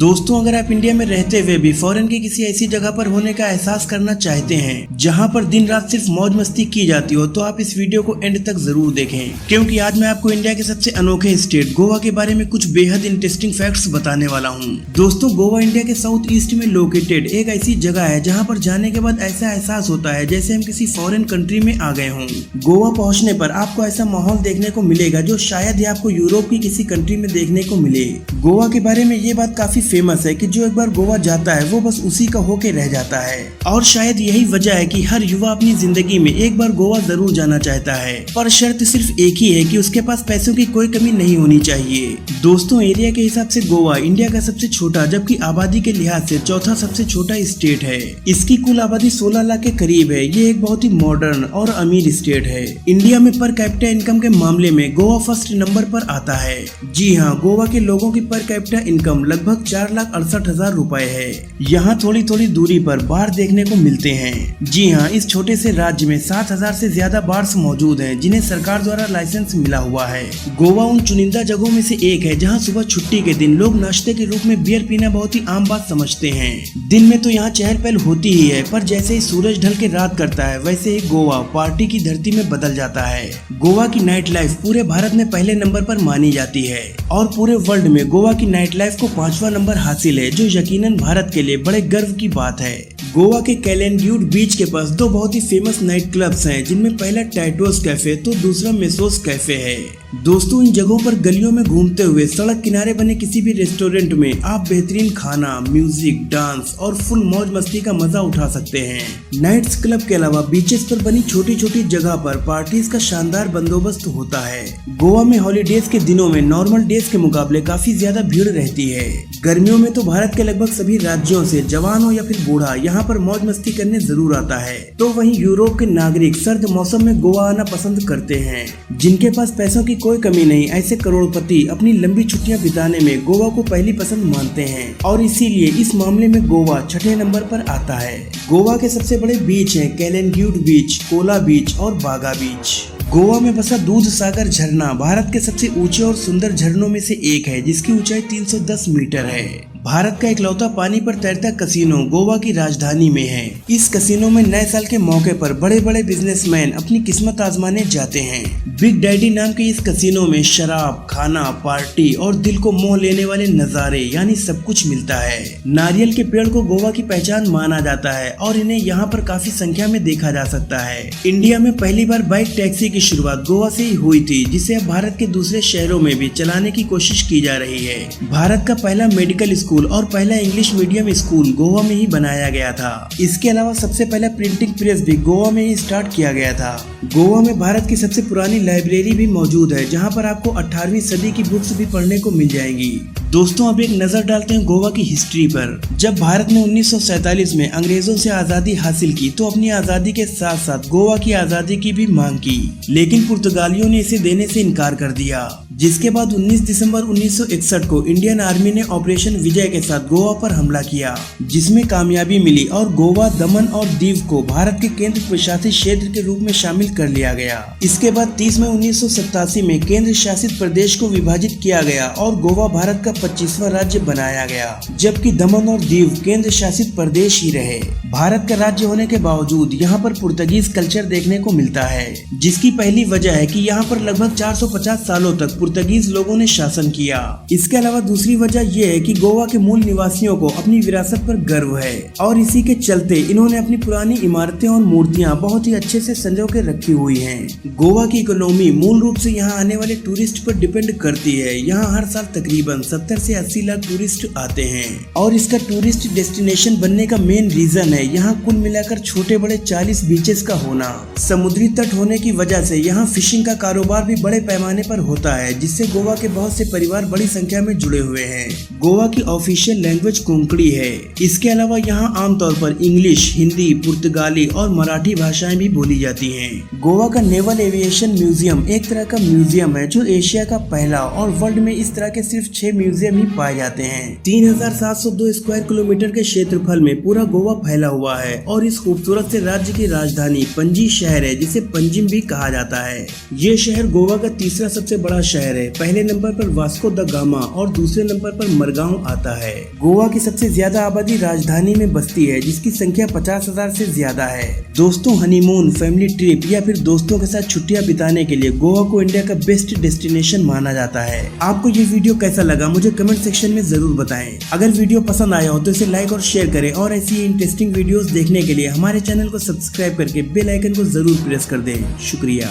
दोस्तों, अगर आप इंडिया में रहते हुए भी फॉरेन की किसी ऐसी जगह पर होने का एहसास करना चाहते हैं जहां पर दिन रात सिर्फ मौज मस्ती की जाती हो, तो आप इस वीडियो को एंड तक जरूर देखें, क्योंकि आज मैं आपको इंडिया के सबसे अनोखे स्टेट गोवा के बारे में कुछ बेहद इंटरेस्टिंग फैक्ट्स बताने वाला हूं। दोस्तों, गोवा इंडिया के साउथ ईस्ट में लोकेटेड एक ऐसी जगह है जहाँ पर जाने के बाद ऐसा एहसास होता है जैसे हम किसी फॉरेन कंट्री में आ गए हों। गोवा पहुँचने पर आपको ऐसा माहौल देखने को मिलेगा जो शायद ही आपको यूरोप की किसी कंट्री में देखने को मिले। गोवा के बारे में ये बात काफी फेमस है कि जो एक बार गोवा जाता है वो बस उसी का होके रह जाता है, और शायद यही वजह है कि हर युवा अपनी जिंदगी में एक बार गोवा जरूर जाना चाहता है, पर शर्त सिर्फ एक ही है कि उसके पास पैसों की कोई कमी नहीं होनी चाहिए। दोस्तों, एरिया के हिसाब से गोवा इंडिया का सबसे छोटा जबकि आबादी के लिहाज से चौथा सबसे छोटा स्टेट है। इसकी कुल आबादी 16 लाख के करीब है। ये एक बहुत ही मॉडर्न और अमीर स्टेट है। इंडिया में पर कैपिटा इनकम के मामले में गोवा फर्स्ट नंबर पर आता है। जी हाँ, गोवा के लोगों की पर कैपिटा इनकम लगभग 4,68,000 रुपए है। यहाँ थोड़ी थोड़ी दूरी पर बाढ़ देखने को मिलते हैं। जी हाँ, इस छोटे से राज्य में 7,000 से ज्यादा बार्स मौजूद हैं जिन्हें सरकार द्वारा लाइसेंस मिला हुआ है। गोवा उन चुनिंदा जगहों में से एक है जहाँ सुबह छुट्टी के दिन लोग नाश्ते के रूप में बियर पीना बहुत ही आम बात समझते हैं। दिन में तो यहाँ चहल पहल होती ही है, पर जैसे ही सूरज ढल के रात करता है वैसे ही गोवा पार्टी की धरती में बदल जाता है। गोवा की नाइट लाइफ पूरे भारत में पहले नंबर पर मानी जाती है और पूरे वर्ल्ड में गोवा की नाइट लाइफ को 5वां नंबर हासिल है, जो यकीनन भारत के लिए बड़े गर्व की बात है। गोवा के कैलेंड्यूड बीच के पास दो बहुत ही फेमस नाइट क्लब्स हैं, जिनमें पहला टाइटोस कैफे तो दूसरा मेसोस कैफे है। दोस्तों, इन जगहों पर गलियों में घूमते हुए सड़क किनारे बने किसी भी रेस्टोरेंट में आप बेहतरीन खाना, म्यूजिक, डांस और फुल मौज मस्ती का मजा उठा सकते हैं। नाइट्स क्लब के अलावा बीचेस पर बनी छोटी छोटी जगह पर पार्टीज का शानदार बंदोबस्त होता है। गोवा में हॉलीडेज के दिनों में नॉर्मल डेज के मुकाबले काफी ज्यादा भीड़ रहती है। गर्मियों में तो भारत के लगभग सभी राज्यों से जवान हो या फिर बूढ़ा यहाँ पर मौज मस्ती करने जरूर आता है। तो वहीं यूरोप के नागरिक सर्द मौसम में गोवा आना पसंद करते हैं। जिनके पास पैसों की कोई कमी नहीं, ऐसे करोड़पति अपनी लंबी छुट्टियां बिताने में गोवा को पहली पसंद मानते हैं, और इसीलिए इस मामले में गोवा 6ठे नंबर पर आता है। गोवा के सबसे बड़े बीच हैं कैलेंड्यूड बीच, कोला बीच और बागा बीच। गोवा में बसा दूध सागर झरना भारत के सबसे ऊंचे और सुंदर झरनों में से एक है, जिसकी ऊंचाई 310 मीटर है। भारत का इकलौता पानी पर तैरता कसिनो गोवा की राजधानी में है। इस कसिनो में नए साल के मौके पर बड़े बड़े बिजनेसमैन अपनी किस्मत आजमाने जाते हैं। बिग डैडी नाम के इस कसिनो में शराब, खाना, पार्टी और दिल को मोह लेने वाले नजारे यानी सब कुछ मिलता है। नारियल के पेड़ को गोवा की पहचान माना जाता है और इन्हें यहाँ पर काफी संख्या में देखा जा सकता है। इंडिया में पहली बार बाइक टैक्सी की शुरुआत गोवा से ही हुई थी, जिसे अब भारत के दूसरे शहरों में भी चलाने की कोशिश की जा रही है। भारत का पहला मेडिकल स्कूल और पहला इंग्लिश मीडियम स्कूल गोवा में ही बनाया गया था। इसके अलावा सबसे पहला प्रिंटिंग प्रेस भी गोवा में ही स्टार्ट किया गया था। गोवा में भारत की सबसे पुरानी लाइब्रेरी भी मौजूद है, जहां पर आपको 18वीं सदी की बुक्स भी पढ़ने को मिल जाएंगी। दोस्तों, अब एक नजर डालते हैं गोवा की हिस्ट्री पर। जब भारत ने 1947 में अंग्रेजों से आजादी हासिल की तो अपनी आजादी के साथ साथ गोवा की आजादी की भी मांग की, लेकिन पुर्तगालियों ने इसे देने से इनकार कर दिया। जिसके बाद 19 दिसंबर 1961 को इंडियन आर्मी ने ऑपरेशन विजय के साथ गोवा पर हमला किया, जिसमें कामयाबी मिली और गोवा, दमन और दीव को भारत के केंद्र प्रशासित क्षेत्र के रूप में शामिल कर लिया गया। इसके बाद 30 मई 1987 में केंद्र शासित प्रदेश को विभाजित किया गया और गोवा भारत का 25वां राज्य बनाया गया, जबकि दमन और दीव केंद्र शासित प्रदेश ही रहे। भारत का राज्य होने के बावजूद यहाँ पर पुर्तगीज कल्चर देखने को मिलता है, जिसकी पहली वजह है कि यहाँ पर लगभग 450 सालों तक पुर्तगीज लोगों ने शासन किया। इसके अलावा दूसरी वजह यह है कि गोवा के मूल निवासियों को अपनी विरासत पर गर्व है और इसी के चलते इन्होंने अपनी पुरानी इमारतें और मूर्तियां बहुत ही अच्छे से संजो के रखी हुई हैं। गोवा की इकोनॉमी मूल रूप से यहाँ आने वाले टूरिस्ट पर डिपेंड करती है। यहाँ हर साल तकरीबन 70 से 80 लाख टूरिस्ट आते हैं और इसका टूरिस्ट डेस्टिनेशन बनने का मेन रीजन है यहाँ कुल मिलाकर छोटे बड़े 40 बीचेस का होना। समुद्री तट होने की वजह से यहाँ फिशिंग का कारोबार भी बड़े पैमाने पर होता है, जिससे गोवा के बहुत से परिवार बड़ी संख्या में जुड़े हुए हैं। गोवा की ऑफिशियल लैंग्वेज कोंकणी है। इसके अलावा यहाँ आमतौर पर इंग्लिश, हिंदी, पुर्तगाली और मराठी भाषाएं भी बोली जाती हैं। गोवा का नेवल एविएशन म्यूजियम एक तरह का म्यूजियम है जो एशिया का पहला और वर्ल्ड में इस तरह के सिर्फ 6 म्यूजियम ही पाए जाते हैं। 3702 स्क्वायर किलोमीटर के क्षेत्रफल में पूरा गोवा फैला हुआ है और इस खूबसूरत से राज्य की राजधानी पणजी शहर है, जिसे पंजिम भी कहा जाता है। ये शहर गोवा का तीसरा सबसे बड़ा शहर शहर है। पहले नंबर पर वास्को द गामा और दूसरे नंबर पर मरगांव आता है। गोवा की सबसे ज्यादा आबादी राजधानी में बसती है, जिसकी संख्या 50,000 से ज्यादा है। दोस्तों, हनीमून, फैमिली ट्रिप या फिर दोस्तों के साथ छुट्टियां बिताने के लिए गोवा को इंडिया का बेस्ट डेस्टिनेशन माना जाता है। आपको ये वीडियो कैसा लगा मुझे कमेंट सेक्शन में जरूर बताएं। अगर वीडियो पसंद आया हो तो इसे लाइक और शेयर करें और ऐसी इंटरेस्टिंग वीडियोस देखने के लिए हमारे चैनल को सब्सक्राइब करके बेल आइकन को जरूर प्रेस कर दें। शुक्रिया।